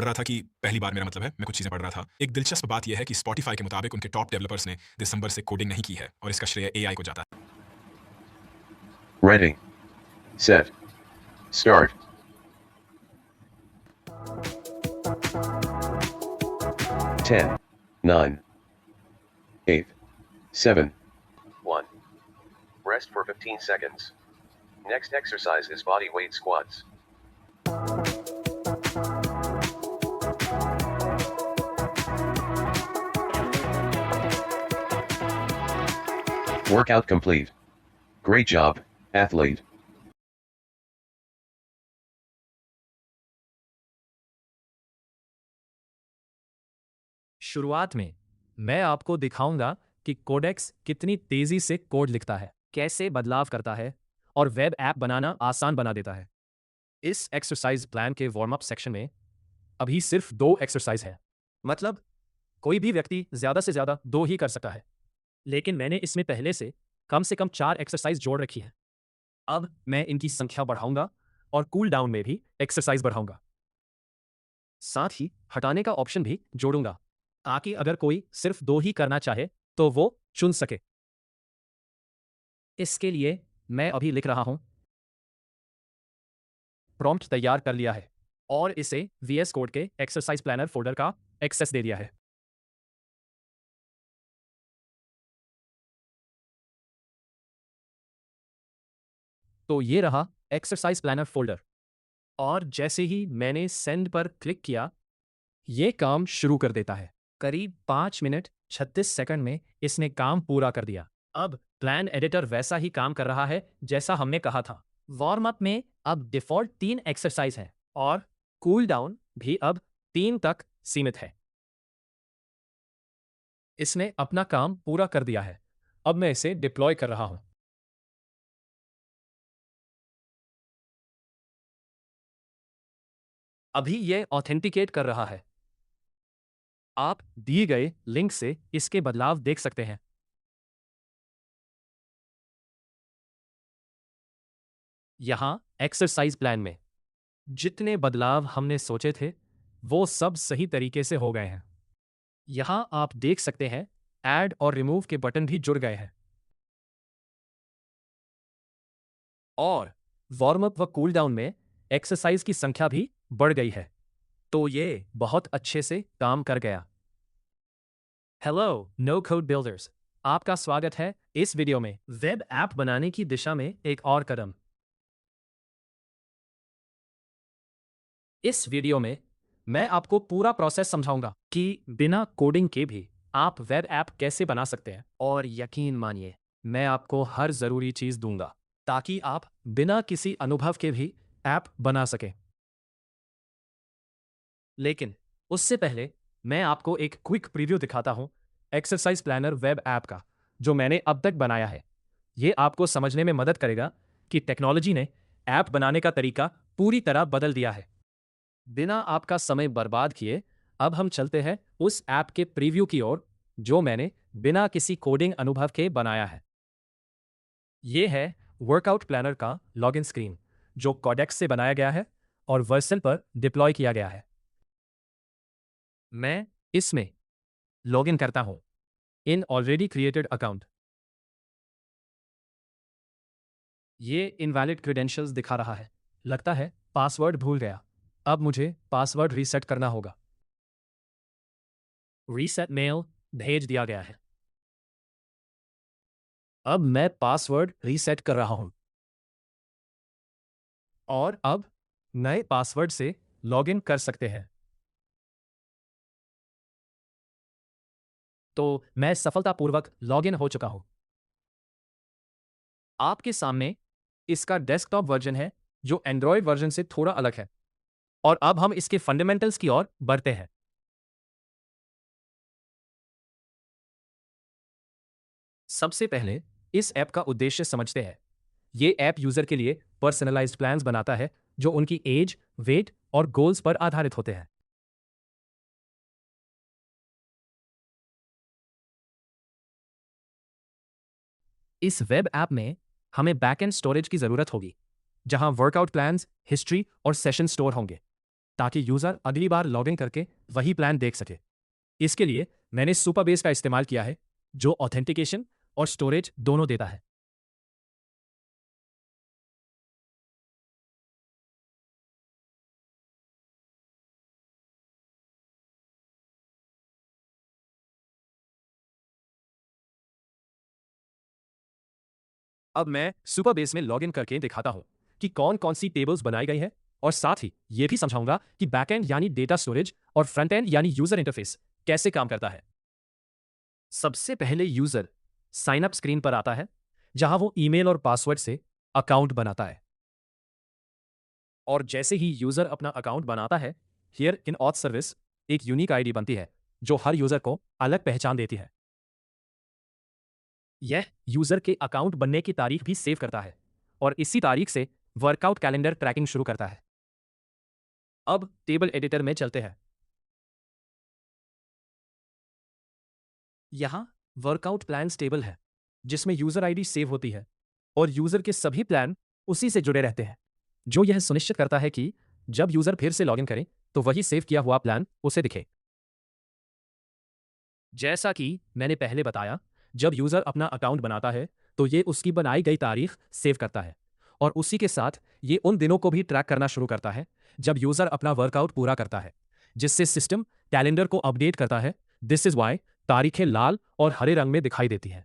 पढ़ रहा था कि पहली बार मेरा मतलब है मैं कुछ चीज़ें पढ़ रहा था। एक दिलचस्प बात यह है कि स्पॉटिफ़ाई के मुताबिक उनके टॉप डेवलपर्स ने दिसंबर से कोडिंग नहीं की है और इसका श्रेय एआई को जाता है। Ready. Set. Start. 10, 9, 8, 7, 1. Rest for 15 seconds. Next exercise is body weight squats. Workout complete. Great job, athlete. शुरुआत में मैं आपको दिखाऊंगा कि कोडेक्स कितनी तेजी से कोड लिखता है, कैसे बदलाव करता है और वेब ऐप बनाना आसान बना देता है। इस एक्सरसाइज प्लान के वार्म अप सेक्शन में अभी सिर्फ 2 एक्सरसाइज है। मतलब कोई भी व्यक्ति ज्यादा से ज्यादा 2 ही कर सकता है, लेकिन मैंने इसमें पहले से कम 4 एक्सरसाइज जोड़ रखी है। अब मैं इनकी संख्या बढ़ाऊंगा और कूल डाउन में भी एक्सरसाइज बढ़ाऊंगा। साथ ही हटाने का ऑप्शन भी जोड़ूंगा, ताकि अगर कोई सिर्फ 2 ही करना चाहे तो वो चुन सके। इसके लिए मैं अभी लिख रहा हूं। प्रॉम्प्ट तैयार कर लिया है और इसे VS कोड के एक्सरसाइज प्लानर फोल्डर का एक्सेस दे दिया है। तो ये रहा एक्सरसाइज प्लानर फोल्डर, और जैसे ही मैंने सेंड पर क्लिक किया, ये काम शुरू कर देता है। करीब 5 मिनट 36 सेकंड में इसने काम पूरा कर दिया। अब प्लान एडिटर वैसा ही काम कर रहा है जैसा हमने कहा था। वार्म अप में अब डिफॉल्ट 3 एक्सरसाइज है और कूल डाउन भी अब 3 तक सीमित है। इसने अपना काम पूरा कर दिया है। अब मैं इसे डिप्लॉय कर रहा हूं। अभी यह ऑथेंटिकेट कर रहा है। आप दिए गए लिंक से इसके बदलाव देख सकते हैं। यहां एक्सरसाइज प्लान में जितने बदलाव हमने सोचे थे वो सब सही तरीके से हो गए हैं। यहां आप देख सकते हैं ऐड और रिमूव के बटन भी जुड़ गए हैं, और वार्म अप व कूल डाउन में एक्सरसाइज की संख्या भी बढ़ गई है। तो ये बहुत अच्छे से काम कर गया। हेलो नो कोड बिल्डर्स, आपका स्वागत है इस वीडियो में वेब ऐप बनाने की दिशा में एक और कदम। इस वीडियो में मैं आपको पूरा प्रोसेस समझाऊंगा कि बिना कोडिंग के भी आप वेब ऐप कैसे बना सकते हैं, और यकीन मानिए मैं आपको हर ज़रूरी चीज़ दूंगा ताकि आप बिना किसी अनुभव के भी ऐप बना सकें। लेकिन उससे पहले मैं आपको एक क्विक प्रीव्यू दिखाता हूं एक्सरसाइज प्लानर वेब ऐप का, जो मैंने अब तक बनाया है। ये आपको समझने में मदद करेगा कि टेक्नोलॉजी ने ऐप बनाने का तरीका पूरी तरह बदल दिया है। बिना आपका समय बर्बाद किए अब हम चलते हैं उस ऐप के प्रीव्यू की ओर जो मैंने बिना किसी कोडिंग अनुभव के बनाया है। ये है वर्कआउट प्लानर का लॉगिन स्क्रीन, जो कोडेक्स से बनाया गया है और वर्सल पर डिप्लॉय किया गया है। मैं इसमें लॉगिन करता हूं इन ऑलरेडी क्रिएटेड अकाउंट। ये इनवैलिड क्रेडेंशियल्स दिखा रहा है, लगता है पासवर्ड भूल गया। अब मुझे पासवर्ड रीसेट करना होगा। रीसेट मेल भेज दिया गया है। अब मैं पासवर्ड रीसेट कर रहा हूं और अब नए पासवर्ड से लॉगिन कर सकते हैं। तो मैं सफलतापूर्वक लॉगिन हो चुका हूं। आपके सामने इसका डेस्कटॉप वर्जन है जो एंड्रॉयड वर्जन से थोड़ा अलग है, और अब हम इसके फंडामेंटल्स की ओर बढ़ते हैं। सबसे पहले इस ऐप का उद्देश्य समझते हैं। ये ऐप यूजर के लिए पर्सनलाइज्ड प्लान्स बनाता है जो उनकी एज, वेट और गोल्स पर आधारित होते हैं। इस वेब ऐप में हमें बैकएंड स्टोरेज की जरूरत होगी, जहां वर्कआउट प्लान्स, हिस्ट्री और सेशन स्टोर होंगे, ताकि यूजर अगली बार लॉगिन करके वही प्लान देख सके। इसके लिए मैंने सुपरबेस का इस्तेमाल किया है, जो ऑथेंटिकेशन और स्टोरेज दोनों देता है। अब मैं सुपरबेस में लॉगिन करके दिखाता हूं कि कौन कौन सी टेबल्स बनाई गई है, और साथ ही यह भी समझाऊंगा कि बैकएंड यानी डेटा स्टोरेज और फ्रंट एंड यानी यूजर इंटरफेस कैसे काम करता है। सबसे पहले यूजर साइन अप स्क्रीन पर आता है, जहां वो ईमेल और पासवर्ड से अकाउंट बनाता है। और जैसे ही यूजर अपना अकाउंट बनाता है, हियर इन ऑथ सर्विस एक यूनिक आईडी बनती है जो हर यूजर को अलग पहचान देती है। यह यूजर के अकाउंट बनने की तारीख भी सेव करता है और इसी तारीख से वर्कआउट कैलेंडर ट्रैकिंग शुरू करता है। अब टेबल एडिटर में चलते हैं। यहां वर्कआउट प्लान्स टेबल है, जिसमें यूजर आईडी सेव होती है और यूजर के सभी प्लान उसी से जुड़े रहते हैं, जो यह सुनिश्चित करता है कि जब यूजर फिर से लॉगिन करे तो वही सेव किया हुआ प्लान उसे दिखे। जैसा कि मैंने पहले बताया, जब यूजर अपना अकाउंट बनाता है तो ये उसकी बनाई गई तारीख सेव करता है और उसी के साथ ये उन दिनों को भी ट्रैक करना शुरू करता है जब यूजर अपना वर्कआउट पूरा करता है, जिससे सिस्टम कैलेंडर को अपडेट करता है। दिस इज वाई तारीखें लाल और हरे रंग में दिखाई देती हैं।